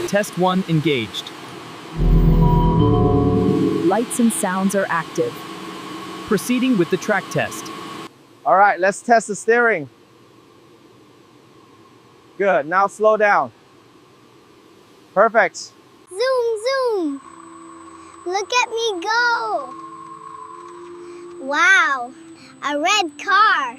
Test 1 engaged. Lights and sounds are active. Proceeding with the track test. All right, let's test the steering. Good, now slow down. Perfect. Zoom, zoom. Look at me go. Wow, a red car.